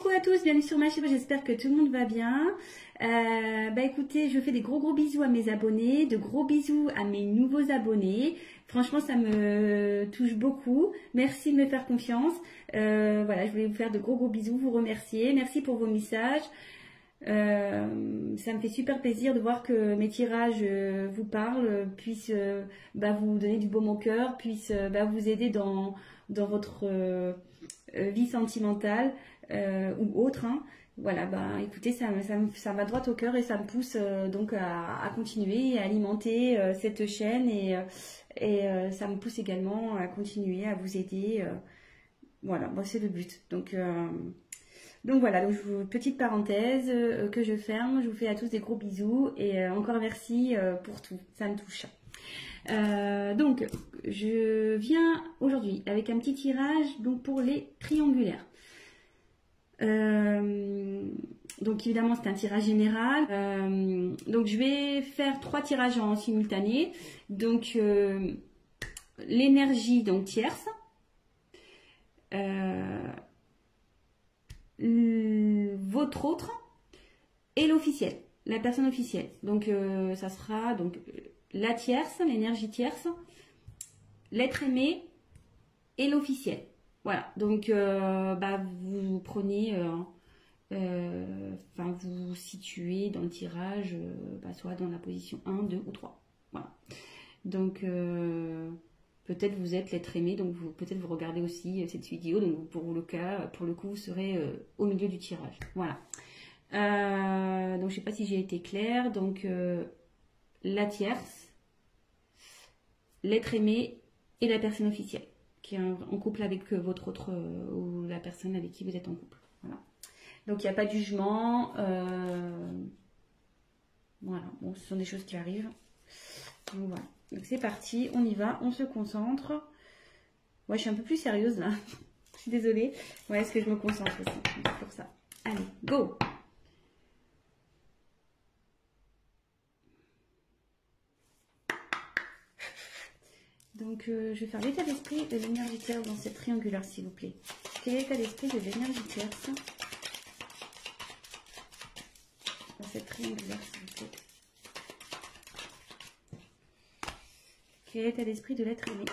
Coucou à tous, bienvenue sur ma chaîne, j'espère que tout le monde va bien. Écoutez, je fais des gros bisous à mes abonnés, de gros bisous à mes nouveaux abonnés. Franchement, ça me touche beaucoup. Merci de me faire confiance. Voilà, je voulais vous faire de gros bisous, vous remercier. Merci pour vos messages. Ça me fait super plaisir de voir que mes tirages vous parlent, puissent vous donner du baume au cœur, puissent vous aider dans votre vie sentimentale ou autre. Hein. Voilà, écoutez, ça va droit au cœur et ça me pousse donc à continuer, à alimenter cette chaîne et ça me pousse également à continuer à vous aider. Voilà, c'est le but. Donc voilà, petite parenthèse que je ferme. Je vous fais à tous des gros bisous et encore merci pour tout, ça me touche. Donc je viens aujourd'hui avec un petit tirage donc pour les triangulaires. Donc évidemment c'est un tirage général. Donc je vais faire 3 tirages en simultané. Donc l'énergie donc tierce. Votre autre et l'officiel, la personne officielle. Donc ça sera donc la tierce, l'énergie tierce, l'être aimé et l'officiel. Voilà, donc vous prenez, vous vous situez dans le tirage, soit dans la position 1, 2 ou 3. Voilà. Donc peut-être vous êtes l'être aimé, donc peut-être vous regardez aussi cette vidéo, donc pour le coup, vous serez au milieu du tirage. Voilà. Donc je sais pas si j'ai été claire. Donc la tierce, l'être aimé et la personne officielle qui est en couple avec votre autre ou la personne avec qui vous êtes en couple. Voilà. Donc il n'y a pas de jugement. Voilà. Bon, ce sont des choses qui arrivent. Donc voilà. Donc c'est parti, on y va, on se concentre. Ouais, je suis un peu plus sérieuse là. Je suis désolée. Ouais, est-ce que je me concentre aussi pour ça. Allez, go! Donc je vais faire l'état d'esprit de l'énergie tierce dans cette triangulaire, s'il vous plaît. Quel est l'état d'esprit de l'énergie tierce dans cette triangulaire, s'il vous plaît? Quel est l'état d'esprit de l'être aimé?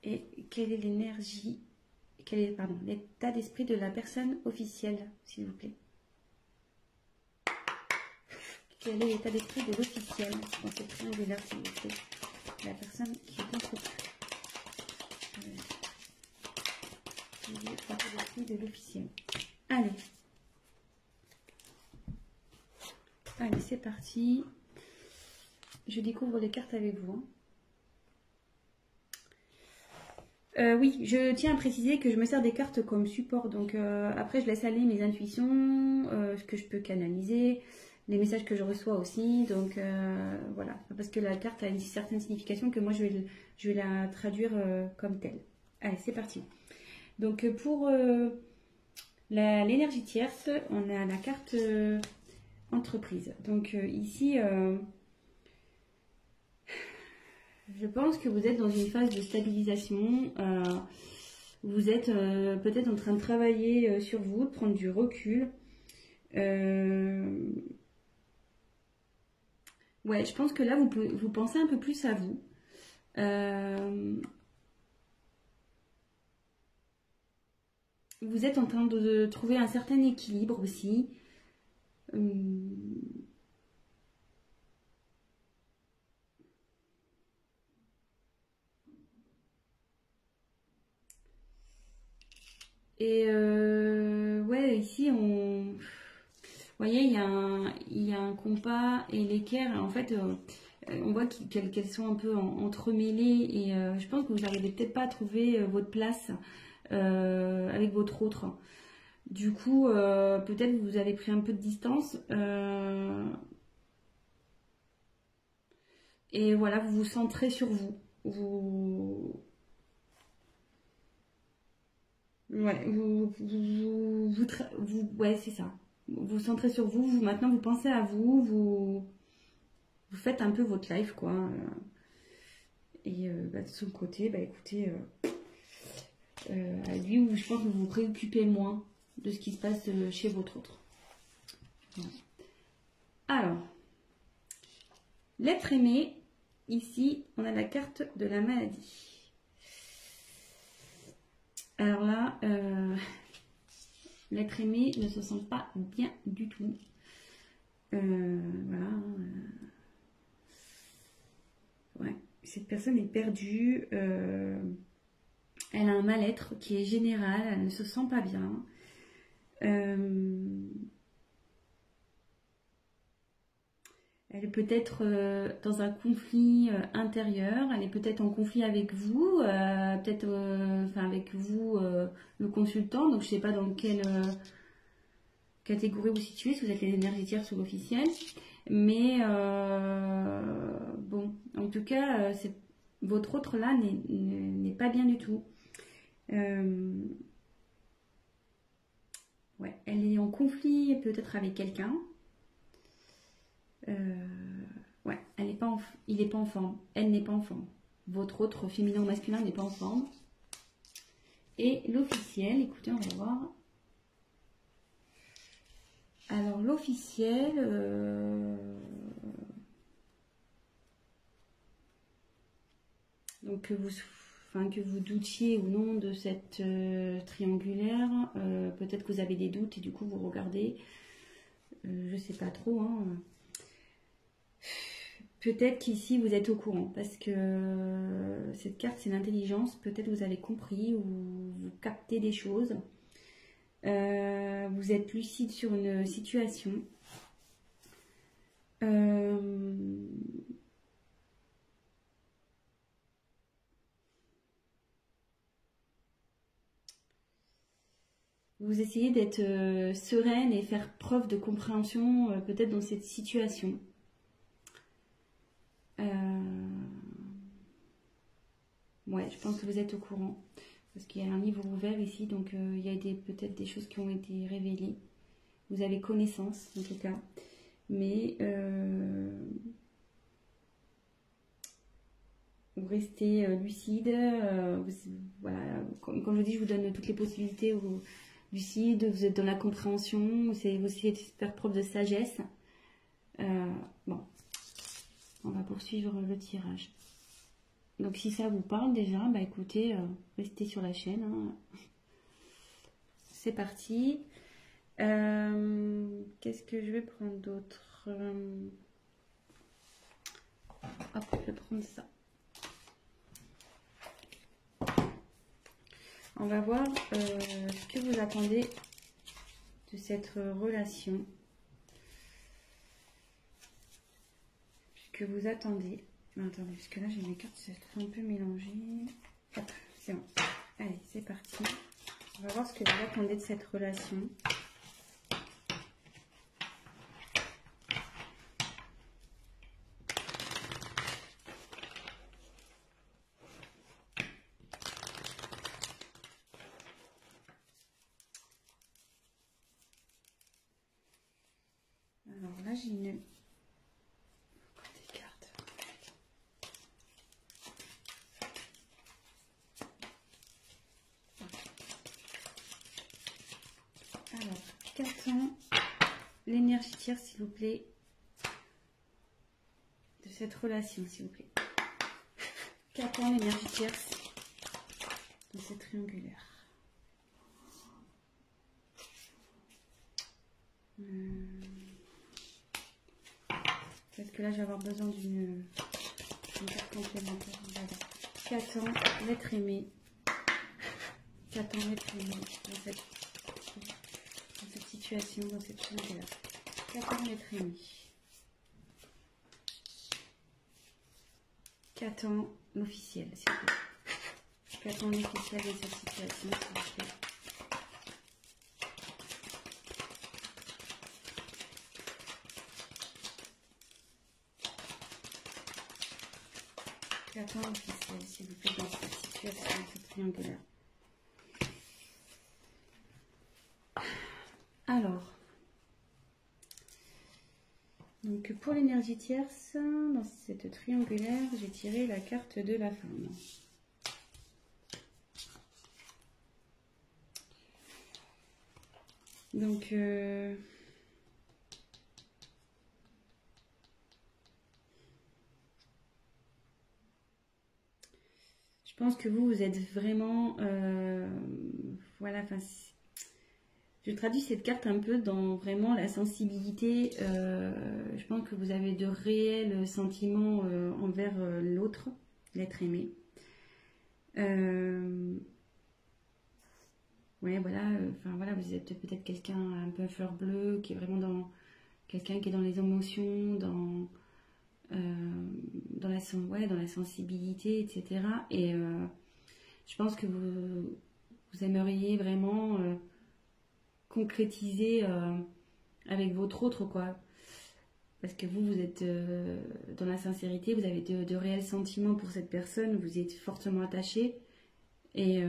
Et quelle est l'énergie, l'état d'esprit de la personne officielle, s'il vous plaît? Quel est l'état d'esprit de l'officiel dans cette triangulaire, s'il vous plaît? La personne qui est en couple. Quel est l'état d'esprit de l'officiel? Allez. Allez, c'est parti. Je découvre les cartes avec vous. Oui, je tiens à préciser que je me sers des cartes comme support. Donc après, je laisse aller mes intuitions, ce que je peux canaliser, les messages que je reçois aussi. Donc voilà, parce que la carte a une certaine signification que moi, je vais la traduire comme telle. Allez, c'est parti. Donc pour l'énergie tierce, on a la carte... entreprise. Donc ici, je pense que vous êtes dans une phase de stabilisation. Vous êtes peut-être en train de travailler sur vous, de prendre du recul. Ouais, je pense que là, vous pensez un peu plus à vous. Vous êtes en train de trouver un certain équilibre aussi. Et ouais, ici vous voyez, il y a un compas et l'équerre. En fait, on voit qu'elles sont un peu entremêlées et je pense que vous n'arrivez peut-être pas à trouver votre place avec votre autre. Du coup, peut-être vous avez pris un peu de distance. Et voilà, vous vous centrez sur vous. Ouais, ouais, c'est ça. Vous vous centrez sur vous. Maintenant, vous pensez à vous. Vous faites un peu votre life, quoi. Et de son côté, écoutez, lui où je pense que vous vous préoccupez moins de ce qui se passe chez votre autre. Voilà. Alors, l'être aimé, ici, on a la carte de la maladie. Alors là, l'être aimé ne se sent pas bien du tout. Voilà. Ouais, cette personne est perdue. Elle a un mal-être qui est général. Elle ne se sent pas bien. Elle est peut-être dans un conflit intérieur. Elle est peut-être en conflit avec vous, peut-être avec vous, le consultant. Donc je ne sais pas dans quelle catégorie vous situez, si vous êtes les énergies tierces ou l'officiel. Mais bon, en tout cas, votre autre là n'est pas bien du tout. Ouais, elle est en conflit peut-être avec quelqu'un. Ouais, il n'est pas en forme. Elle n'est pas en forme. Votre autre féminin ou masculin n'est pas en forme. Et l'officiel, écoutez, on va voir. Alors l'officiel, donc que vous doutiez ou non de cette triangulaire, peut-être que vous avez des doutes et du coup vous regardez, je sais pas trop, hein. Peut-être qu'ici vous êtes au courant parce que cette carte c'est l'intelligence, peut-être vous avez compris ou vous captez des choses. Vous êtes lucide sur une situation. Vous essayez d'être sereine et faire preuve de compréhension peut-être dans cette situation. Ouais, je pense que vous êtes au courant. Parce qu'il y a un livre ouvert ici, donc il y a peut-être des choses qui ont été révélées. Vous avez connaissance, en tout cas. Mais vous restez lucide. Voilà, comme je dis, je vous donne toutes les possibilités. Lucide, vous êtes dans la compréhension. Vous essayez de faire preuve de sagesse. Bon, on va poursuivre le tirage. Donc si ça vous parle déjà, bah écoutez, restez sur la chaîne. Hein. C'est parti. Qu'est-ce que je vais prendre d'autre? Hop, je vais prendre ça. On va voir ce que vous attendez de cette relation. Ce que vous attendez. Attendez, parce que là j'ai mes cartes, c'est un peu mélangé. Hop, c'est bon. Allez, c'est parti. On va voir ce que vous attendez de cette relation. Alors là j'ai une... Alors, qu'attend l'énergie tierce, s'il vous plaît, de cette relation, s'il vous plaît? Qu'attend l'énergie tierce de cette triangulaire? Peut-être que là, je vais avoir besoin d'une carte complémentaire. Qu'attend l'être aimé? Qu'attend l'être aimé dans cette situation, dans cette triangulaire? Qu'attend l'être aimé? Qu'attend l'officiel, s'il vous plaît? Qu'attend l'officiel de cette situation, s'il vous plaît? Qu'attend l'officiel, s'il vous plaît, dans cette situation, cette triangulaire? Alors, donc pour l'énergie tierce, dans cette triangulaire, j'ai tiré la carte de la femme. Donc, je pense que vous êtes vraiment... voilà, enfin, je traduis cette carte un peu dans vraiment la sensibilité. Je pense que vous avez de réels sentiments envers l'autre, l'être aimé. Ouais, voilà, enfin voilà, vous êtes peut-être quelqu'un un peu fleur bleue, qui est vraiment dans quelqu'un qui est dans les émotions, dans ouais, dans la sensibilité, etc. Et je pense que vous aimeriez vraiment concrétiser avec votre autre, quoi. Parce que vous êtes dans la sincérité, vous avez de réels sentiments pour cette personne, vous êtes fortement attaché. Et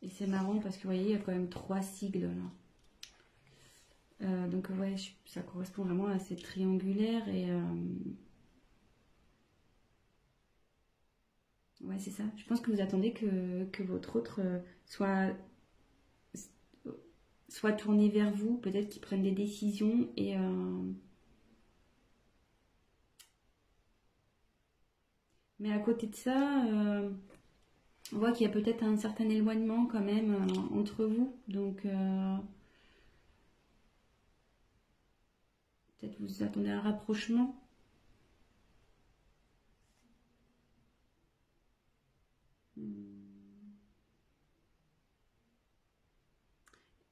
c'est marrant parce que vous voyez, il y a quand même 3 sigles là. Donc ouais, ça correspond vraiment à cette triangulaire et ouais, c'est ça. Je pense que vous attendez que votre autre soit tourné vers vous, peut-être qu'il prenne des décisions et mais à côté de ça, on voit qu'il y a peut-être un certain éloignement quand même entre vous. Donc peut-être vous attendez un rapprochement.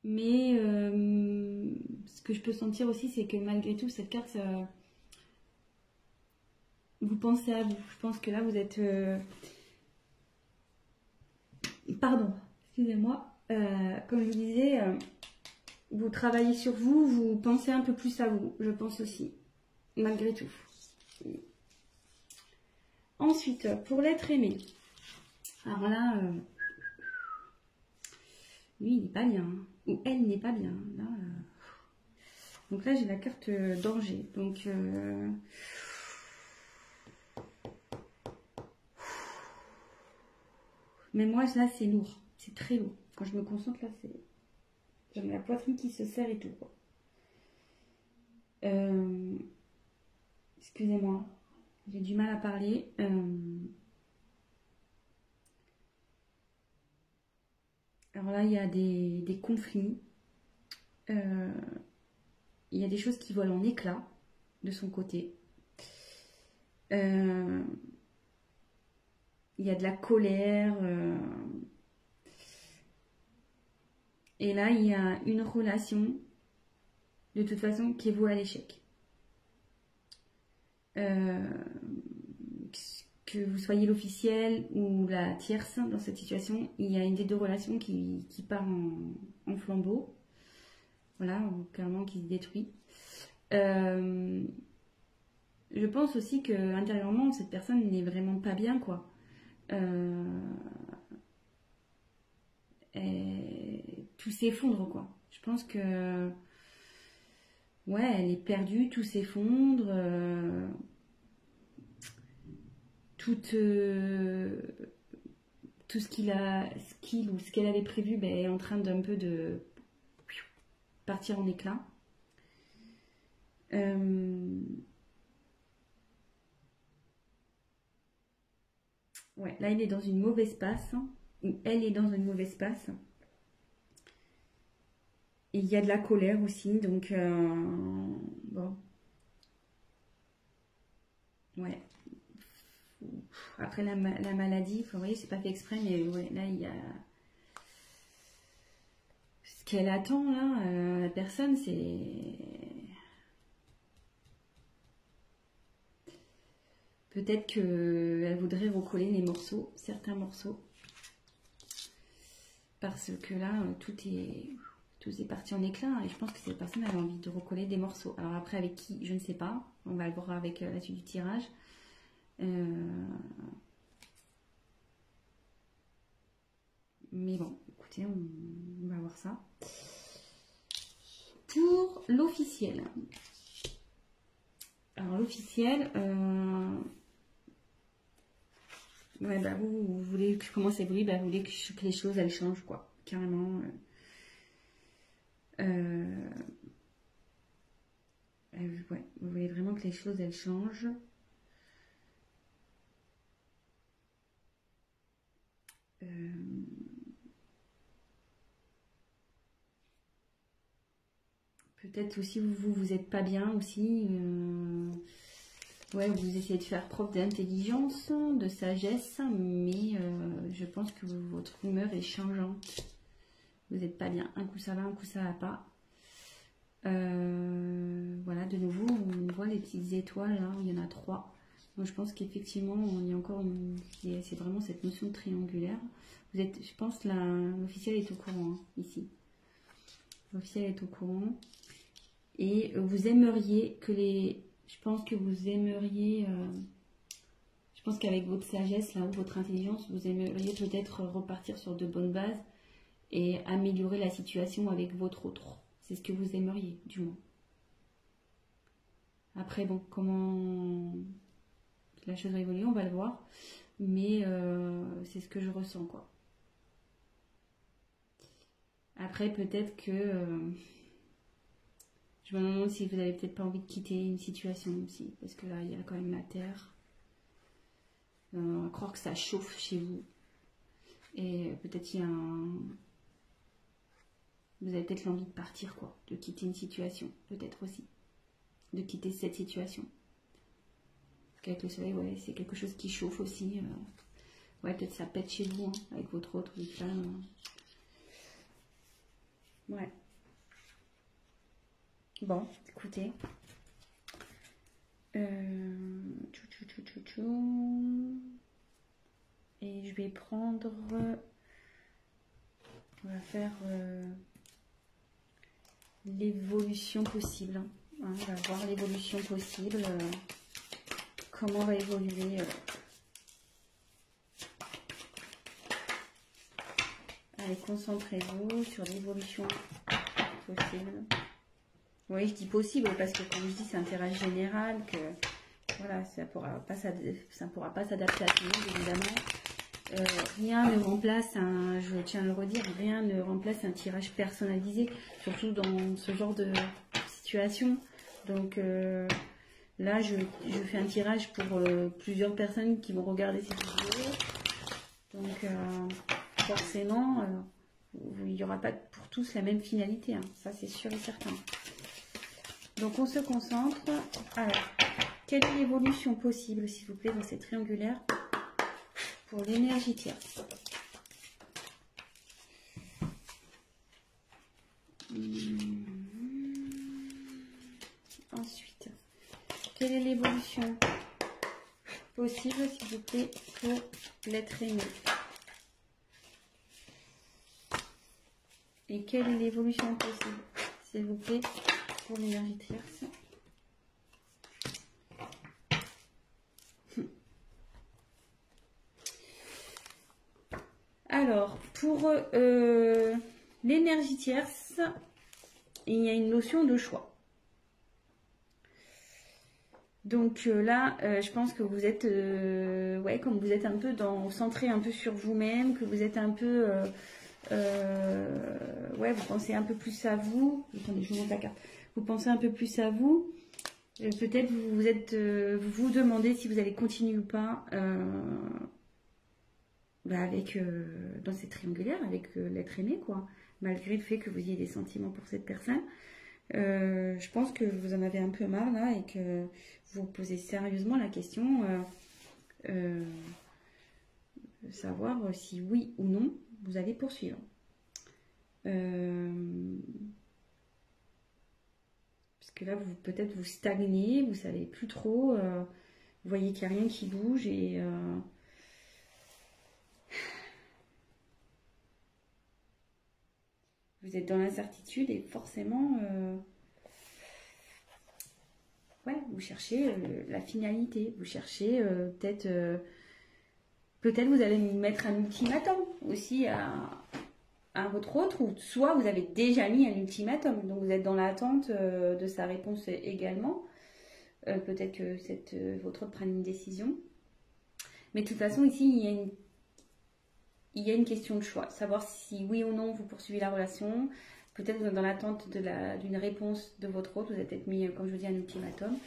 Mais ce que je peux sentir aussi, c'est que malgré tout, cette carte, vous pensez à vous. Je pense que là, vous êtes... Pardon, excusez-moi. Comme je vous disais, vous travaillez sur vous, vous pensez un peu plus à vous, je pense aussi, malgré tout. Ensuite, pour l'être aimé. Alors là, lui, il n'est pas bien. Ou elle n'est pas bien. Là, donc là, j'ai la carte danger. Donc... mais moi, là, c'est lourd. C'est très lourd. Quand je me concentre, là, c'est... J'ai la poitrine qui se serre et tout, quoi. Excusez-moi. J'ai du mal à parler. Alors là, il y a des conflits. Il y a des choses qui volent en éclats de son côté. Il y a de la colère. Et là, il y a une relation, de toute façon, qui est vouée à l'échec. Que vous soyez l'officiel ou la tierce dans cette situation, il y a une des deux relations qui part en flambeau. Voilà, clairement qui se détruit. Je pense aussi que intérieurement, cette personne n'est vraiment pas bien, quoi. Tout s'effondre, quoi. Je pense que ouais, elle est perdue, tout s'effondre. Tout ce qu'il ou ce qu'elle avait prévu est en train d'un peu de partir en éclats. Ouais, là il est dans une mauvaise passe, ou elle est dans une mauvaise passe. Et il y a de la colère aussi, donc bon. Ouais. Après la maladie, vous voyez, c'est pas fait exprès, mais ouais, là il y a ce qu'elle attend là, la personne, c'est peut-être qu'elle voudrait recoller les morceaux, certains morceaux, parce que là tout est parti en éclat et je pense que cette personne a envie de recoller des morceaux. Alors après avec qui, je ne sais pas, on va le voir avec la suite du tirage. Mais bon, écoutez, on va voir ça. Pour l'officiel. Alors l'officiel, Ouais, bah vous voulez que je commence à évoluer, bah vous voulez que les choses elles changent quoi, carrément. Ouais, vous voulez vraiment que les choses elles changent. Peut-être aussi vous êtes pas bien aussi. Ouais, vous essayez de faire preuve d'intelligence, de sagesse, mais je pense que votre humeur est changeante. Vous n'êtes pas bien. Un coup ça va, un coup ça va pas. Voilà, de nouveau, on voit les petites étoiles, là, il y en a 3. Donc je pense qu'effectivement, on y a encore c'est vraiment cette notion de triangulaire. Vous êtes, je pense, l'officiel est au courant, hein, ici. L'officiel est au courant. Et vous aimeriez que je pense que vous aimeriez... je pense qu'avec votre sagesse, là, ou votre intelligence, vous aimeriez peut-être repartir sur de bonnes bases et améliorer la situation avec votre autre. C'est ce que vous aimeriez, du moins. Après, bon, comment la chose va évoluer, on va le voir. Mais c'est ce que je ressens, quoi. Après, peut-être que... je me demande si vous n'avez peut-être pas envie de quitter une situation aussi. Parce que là, il y a quand même la terre. On va croire que ça chauffe chez vous. Et peut-être il y a vous avez peut-être l'envie de partir, quoi. De quitter une situation, peut-être aussi. De quitter cette situation. Parce qu'avec le soleil, ouais, c'est quelque chose qui chauffe aussi. Ouais, peut-être ça pète chez vous, hein, avec votre autre femme. Ouais. Bon, écoutez. Et je vais prendre... on va faire l'évolution possible. Hein. On va voir l'évolution possible. Comment va évoluer... Allez, concentrez-vous sur l'évolution possible. Oui, je dis possible parce que comme je dis, c'est un tirage général, que voilà, ça pourra pas s'adapter à tout le monde, évidemment. Rien ne remplace je tiens à le redire, rien ne remplace un tirage personnalisé, surtout dans ce genre de situation. Donc là, je fais un tirage pour plusieurs personnes qui vont regarder cette vidéo. Donc forcément, il n'y aura pas pour tous la même finalité, hein. Ça c'est sûr et certain. Donc on se concentre. Alors, quelle est l'évolution possible, s'il vous plaît, dans cette triangulaire pour l'énergie tierce? Ensuite, quelle est l'évolution possible, s'il vous plaît, pour l'être aimé? Et quelle est l'évolution possible, s'il vous plaît, pour l'énergie tierce? Alors, pour l'énergie tierce, il y a une notion de choix. Donc là, je pense que vous êtes, ouais, comme vous êtes un peu centré un peu sur vous-même, que vous êtes un peu, ouais, vous pensez un peu plus à vous. Attendez, je vous montre la carte. Vous pensez un peu plus à vous. Peut-être vous vous demandez si vous allez continuer ou pas avec dans cette triangulaire, avec l'être aimé, quoi. Malgré le fait que vous ayez des sentiments pour cette personne. Je pense que vous en avez un peu marre là et que vous vous posez sérieusement la question savoir si oui ou non vous allez poursuivre. Parce que là, peut-être vous stagnez, vous savez plus trop, vous voyez qu'il n'y a rien qui bouge et vous êtes dans l'incertitude et forcément, ouais, vous cherchez la finalité, vous cherchez peut-être vous allez mettre un ultimatum aussi à votre autre, ou soit vous avez déjà mis un ultimatum, donc vous êtes dans l'attente de sa réponse également. Peut-être que votre autre prenne une décision. Mais de toute façon, ici, il y a une question de choix. Savoir si oui ou non vous poursuivez la relation. Peut-être vous êtes dans l'attente d'une réponse de votre autre. Vous avez peut-être mis, comme je vous dis, un ultimatum.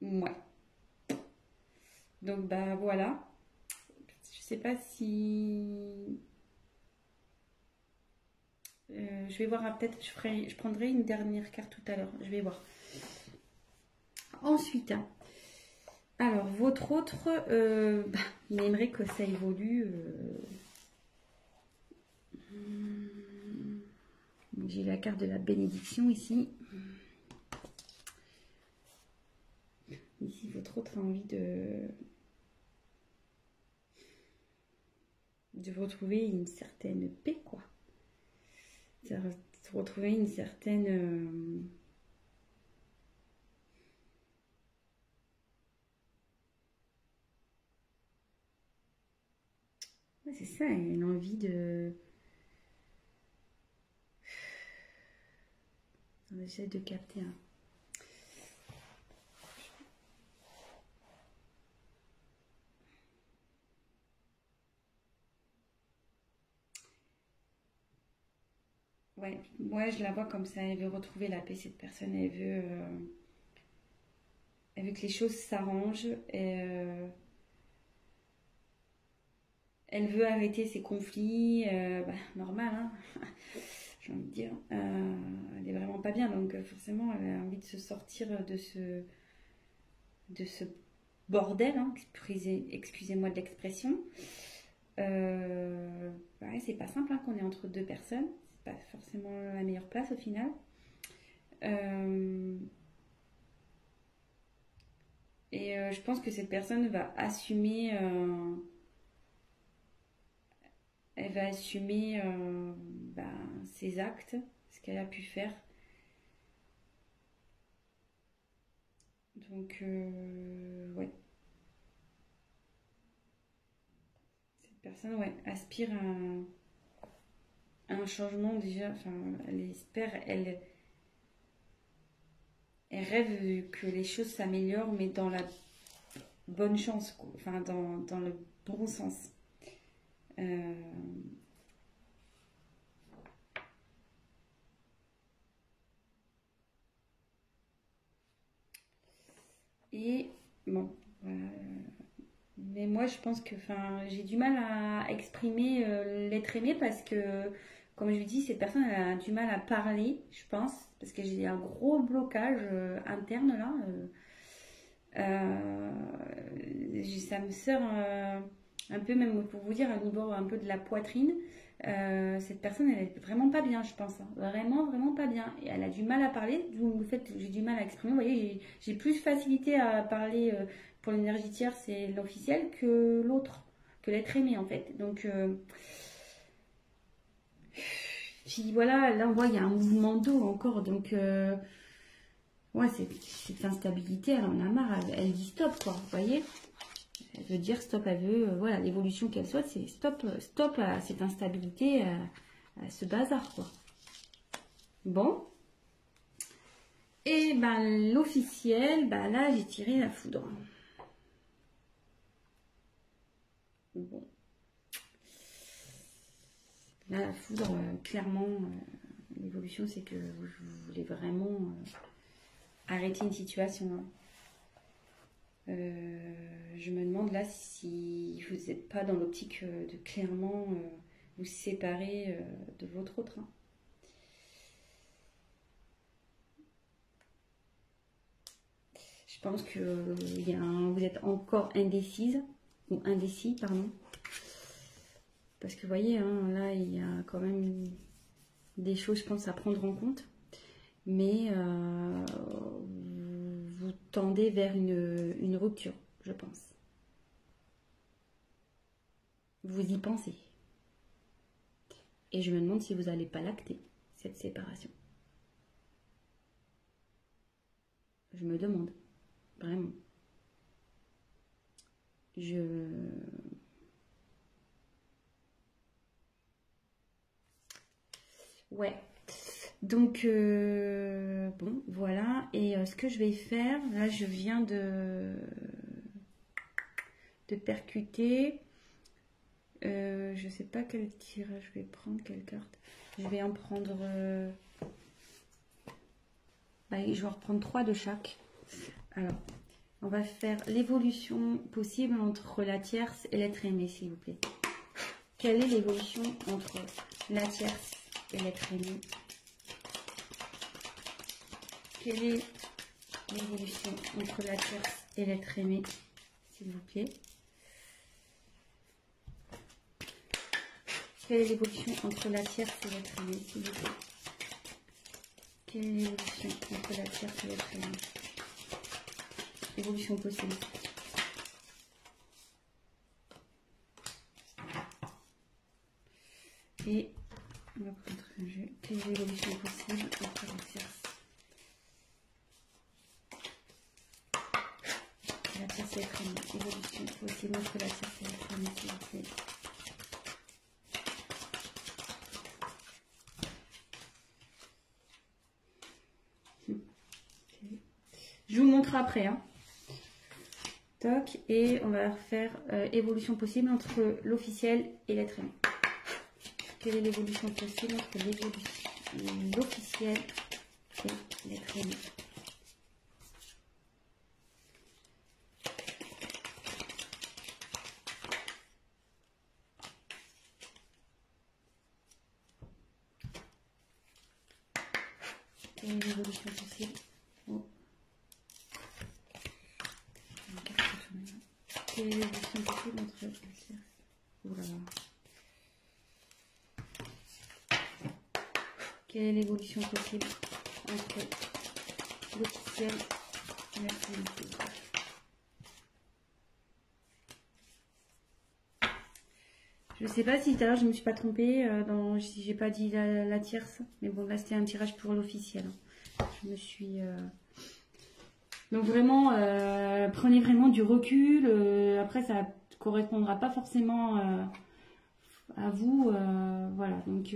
Ouais. Donc, bah voilà. Je sais pas si... je vais voir, peut-être je prendrai une dernière carte tout à l'heure. Je vais voir. Ensuite, alors votre autre, il aimerait que ça évolue. J'ai la carte de la bénédiction ici. Ici, votre autre a envie de retrouver une certaine paix, quoi. De retrouver une certaine... Ouais, c'est ça, une envie de... J'essaie de capter. Hein. Ouais, moi je la vois comme ça. Elle veut retrouver la paix, cette personne. Elle veut que les choses s'arrangent. Elle veut arrêter ses conflits. Normal, hein. J'ai envie de dire. Elle est vraiment pas bien, donc forcément, elle a envie de se sortir de ce bordel, hein, excusez-moi de l'expression. Ouais, c'est pas simple hein, qu'on est entre deux personnes, c'est pas forcément la meilleure place au final. Je pense que cette personne va assumer, elle va assumer ses actes, ce qu'elle a pu faire. Donc, ouais. Personne ouais, aspire à un changement déjà, enfin elle espère, elle rêve que les choses s'améliorent mais dans la bonne chance, quoi. Enfin dans le bon sens. Et bon, mais moi je pense que j'ai du mal à exprimer l'être aimé parce que, comme je lui dis, cette personne elle a du mal à parler, je pense, parce que j'ai un gros blocage interne là. Ça me sert un peu, même pour vous dire, au niveau un peu de la poitrine. Cette personne, elle est vraiment pas bien, je pense. Hein. Vraiment, vraiment pas bien. Et elle a du mal à parler, d'où le fait que j'ai du mal à exprimer. Vous voyez, j'ai plus facilité à parler pour l'énergie tierce et l'officiel que l'autre, que l'être aimé en fait. Donc, puis voilà, là on voit il y a un mouvement d'eau encore. Donc, ouais, cette instabilité, elle en a marre. Elle dit stop, quoi. Vous voyez? Elle veut dire stop, elle veut, voilà, l'évolution qu'elle souhaite, c'est stop, stop à cette instabilité, à ce bazar, quoi. Bon. Et ben, l'officiel, ben là, j'ai tiré la foudre. Bon. Là, la foudre, clairement, l'évolution, c'est que vous voulez vraiment arrêter une situation. Hein. Je me demande là si vous n'êtes pas dans l'optique de clairement vous séparer de votre autre. Hein. Je pense que vous êtes encore indécise, ou indécis, pardon. Parce que vous voyez, hein, là, il y a quand même des choses, je pense, à prendre en compte. Mais vous tendez vers une rupture, je pense. Vous y pensez. Et je me demande si vous n'allez pas l'acter, cette séparation. Je me demande. Vraiment. Ouais. Donc, bon, voilà. Et ce que je vais faire, là, je viens de percuter. Je sais pas quel tirage je vais prendre, quelle carte. Je vais en prendre... je vais en reprendre 3 de chaque. Alors, on va faire l'évolution possible entre la tierce et l'être aimé, s'il vous plaît. Quelle est l'évolution entre la tierce et l'être aimé? Quelle est l'évolution entre la tierce et l'être aimé, s'il vous plaît? Quelle est l'évolution entre la tierce et l'être aimé, s'il vous plaît? Quelle est l'évolution entre la tierce et l'être aimé? Évolution possible. Et on va prendre un jeu. Quelle est l'évolution possible entre la tierce? La tierce et l'être aimé. Évolution possible entre la tierce et l'être aimé, s'il vous plaît. Je vous montre après. Hein. Toc, et on va faire évolution possible entre l'officiel et l'être aimé. Quelle est l'évolution possible entre l'officiel et l'être aimé? Quelle est l'évolution possible? Oh. Quelle est l'évolution possible entre la tierce? Oula. Quelle est l'évolution possible entre l'officiel et l'être aimé? Je sais pas si tout à l'heure je me suis pas trompée, si j'ai pas dit la tierce, mais bon là c'était un tirage pour l'officiel. Je me suis... Donc vraiment, prenez vraiment du recul, après ça correspondra pas forcément à vous, voilà, donc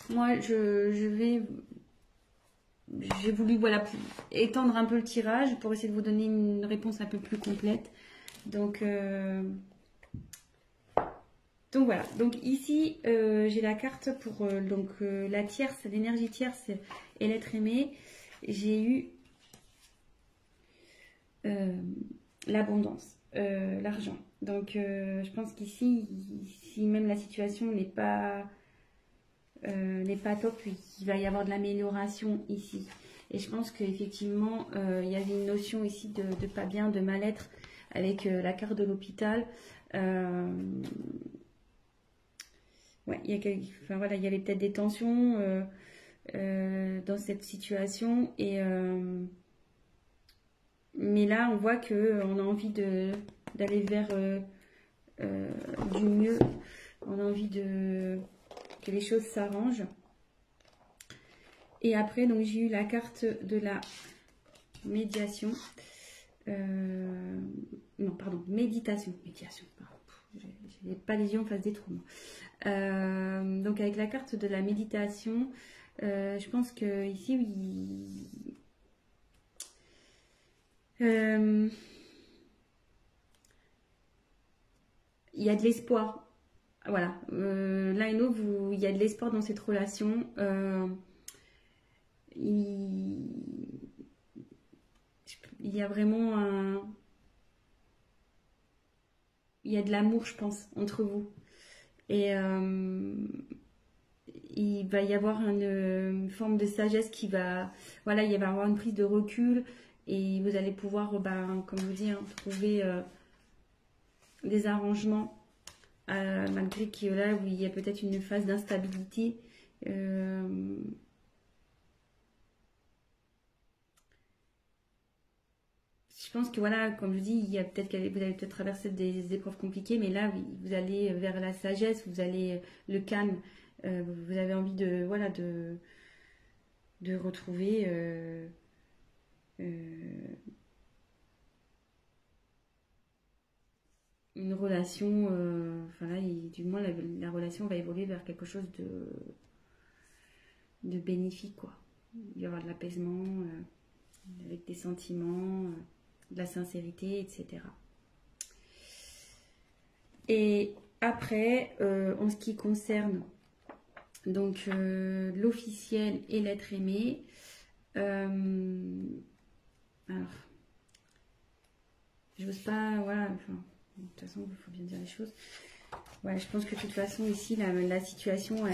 moi j'ai voulu voilà, étendre un peu le tirage pour essayer de vous donner une réponse un peu plus complète, donc voilà, donc ici j'ai la carte pour la tierce, l'énergie tierce et l'être aimé. J'ai eu l'abondance, l'argent. Donc je pense qu'ici, si même la situation n'est pas top, il va y avoir de l'amélioration ici. Et je pense qu'effectivement, il y avait une notion ici de pas bien, de mal-être avec la carte de l'hôpital. Ouais, il y avait peut-être des tensions dans cette situation. Mais là, on voit qu'on a envie d'aller vers du mieux. On a envie que les choses s'arrangent. Et après, donc j'ai eu la carte de la médiation. Non, pardon, méditation. Médiation. J'ai pas les yeux en face des trous. Donc avec la carte de la méditation, je pense que ici, il y a de l'espoir. Voilà. L'un et l'autre, il y a de l'espoir dans cette relation. Il y a vraiment il y a de l'amour, je pense, entre vous. Et il va y avoir une forme de sagesse qui va... Voilà, il va y avoir une prise de recul et vous allez pouvoir, comme je vous dis, trouver des arrangements malgré qu'il y a là où il y a peut-être une phase d'instabilité. Je pense que voilà, comme je dis, il y a peut-être vous allez peut-être traverser des épreuves compliquées, mais là, vous allez vers la sagesse, vous allez le calme, vous avez envie de voilà de retrouver une relation, enfin là, du moins la relation va évoluer vers quelque chose bénéfique, quoi. Il y aura de l'apaisement, avec des sentiments, de la sincérité, etc. Et après, en ce qui concerne donc l'officiel et l'être aimé, alors, j'ose pas, voilà, enfin, de toute façon, il faut bien dire les choses. Ouais, je pense que de toute façon, ici, la situation, là,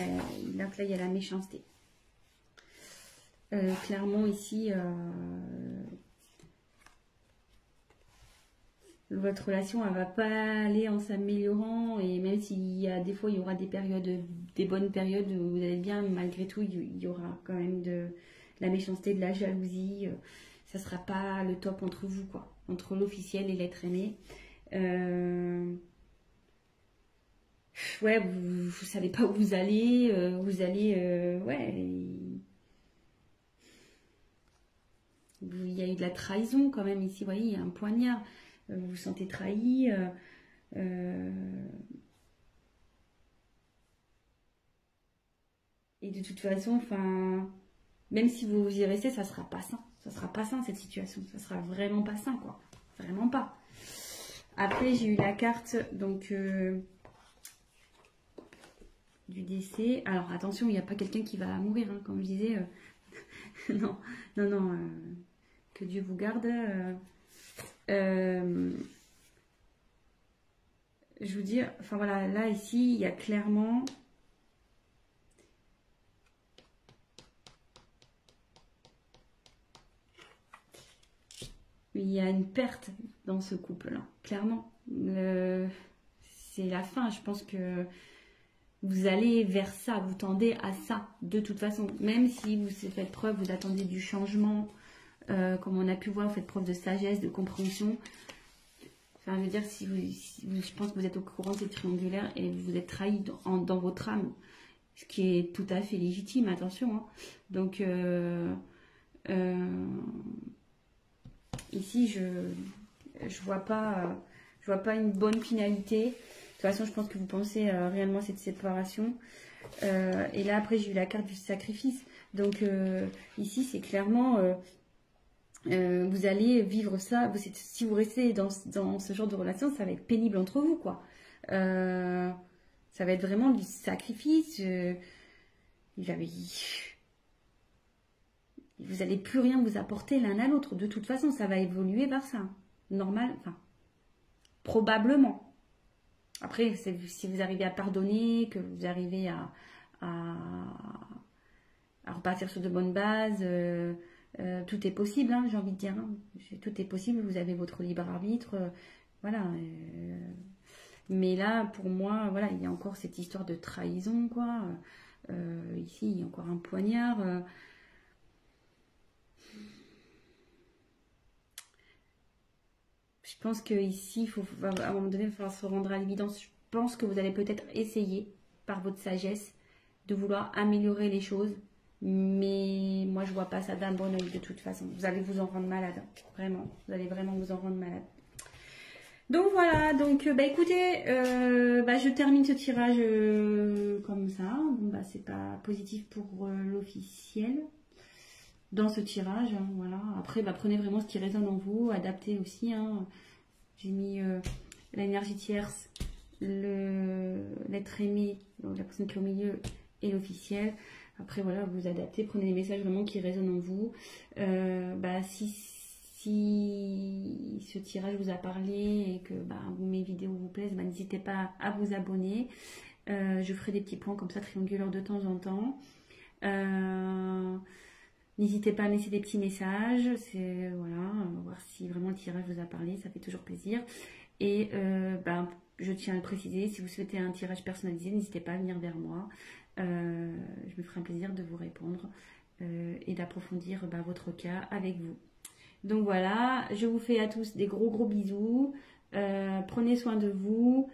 il y a la méchanceté. Clairement, ici, votre relation, elle va pas aller en s'améliorant. Et même s'il y a des fois, il y aura des périodes, des bonnes périodes où vous allez bien, malgré tout, il y aura quand même de la méchanceté, de la jalousie. Ça sera pas le top entre vous, quoi. Entre l'officiel et l'être aimé. Ouais, vous savez pas où vous allez. Ouais. Il y a eu de la trahison quand même ici. Vous voyez, il y a un poignard. Vous vous sentez trahi. Et de toute façon, enfin, même si vous y restez, ça sera pas sain. Ça sera pas sain cette situation. Ça sera vraiment pas sain, quoi. Vraiment pas. Après, j'ai eu la carte donc du décès. Alors attention, il n'y a pas quelqu'un qui va mourir, hein, comme je disais. Non, non, non. Que Dieu vous garde. Je vous dis, enfin voilà, là ici, il y a clairement il y a une perte dans ce couple-là, clairement. C'est la fin, je pense que vous allez vers ça, vous tendez à ça, de toute façon. Même si vous faites preuve, vous attendez du changement, comme on a pu voir, vous faites preuve de sagesse, de compréhension. Enfin, je veux dire, je pense que vous êtes au courant de cette triangulaire et vous êtes trahi dans votre âme, ce qui est tout à fait légitime, attention. Hein. Donc, ici, je vois pas une bonne finalité. De toute façon, je pense que vous pensez réellement à cette séparation. Et là, après, j'ai eu la carte du sacrifice. Donc, ici, c'est clairement... vous allez vivre ça. Si vous restez dans ce genre de relation, ça va être pénible entre vous, quoi. Ça va être vraiment du sacrifice. Vous n'allez plus rien vous apporter l'un à l'autre. De toute façon, ça va évoluer vers ça. Normal, enfin, probablement. Après, si vous arrivez à pardonner, que vous arrivez à repartir sur de bonnes bases, tout est possible, hein, j'ai envie de dire. Hein. Tout est possible, vous avez votre libre arbitre. Voilà. Mais là, pour moi, voilà, il y a encore cette histoire de trahison, quoi. Ici, il y a encore un poignard. Je pense qu'ici, à un moment donné, il va falloir se rendre à l'évidence. Je pense que vous allez peut-être essayer, par votre sagesse, de vouloir améliorer les choses. Mais moi, je vois pas ça d'un bon oeil de toute façon. Vous allez vous en rendre malade. Vraiment. Vous allez vraiment vous en rendre malade. Donc voilà. Donc, bah écoutez, je termine ce tirage comme ça. Bon, bah, c'est pas positif pour l'officiel. Dans ce tirage, hein, voilà. Après, bah, prenez vraiment ce qui résonne en vous, adaptez aussi. Hein. J'ai mis l'énergie tierce, l'être aimé, donc la personne qui est au milieu et l'officiel. Après, voilà, vous adaptez, prenez les messages vraiment qui résonnent en vous. Si ce tirage vous a parlé et que mes vidéos vous plaisent, n'hésitez pas à vous abonner. Je ferai des petits points comme ça, triangulaires de temps en temps. N'hésitez pas à me laisser des petits messages, voilà, voir si vraiment le tirage vous a parlé, ça fait toujours plaisir. Et je tiens à le préciser, si vous souhaitez un tirage personnalisé, n'hésitez pas à venir vers moi. Je me ferai un plaisir de vous répondre et d'approfondir votre cas avec vous. Donc voilà, je vous fais à tous des gros bisous. Prenez soin de vous.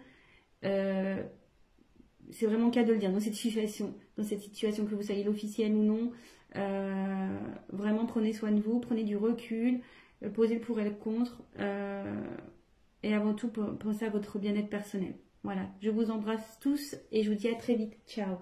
C'est vraiment le cas de le dire dans cette situation que vous soyez l'officiel ou non. Vraiment prenez soin de vous, prenez du recul, posez le pour et le contre, et avant tout pensez à votre bien-être personnel. Voilà, je vous embrasse tous et je vous dis à très vite. Ciao.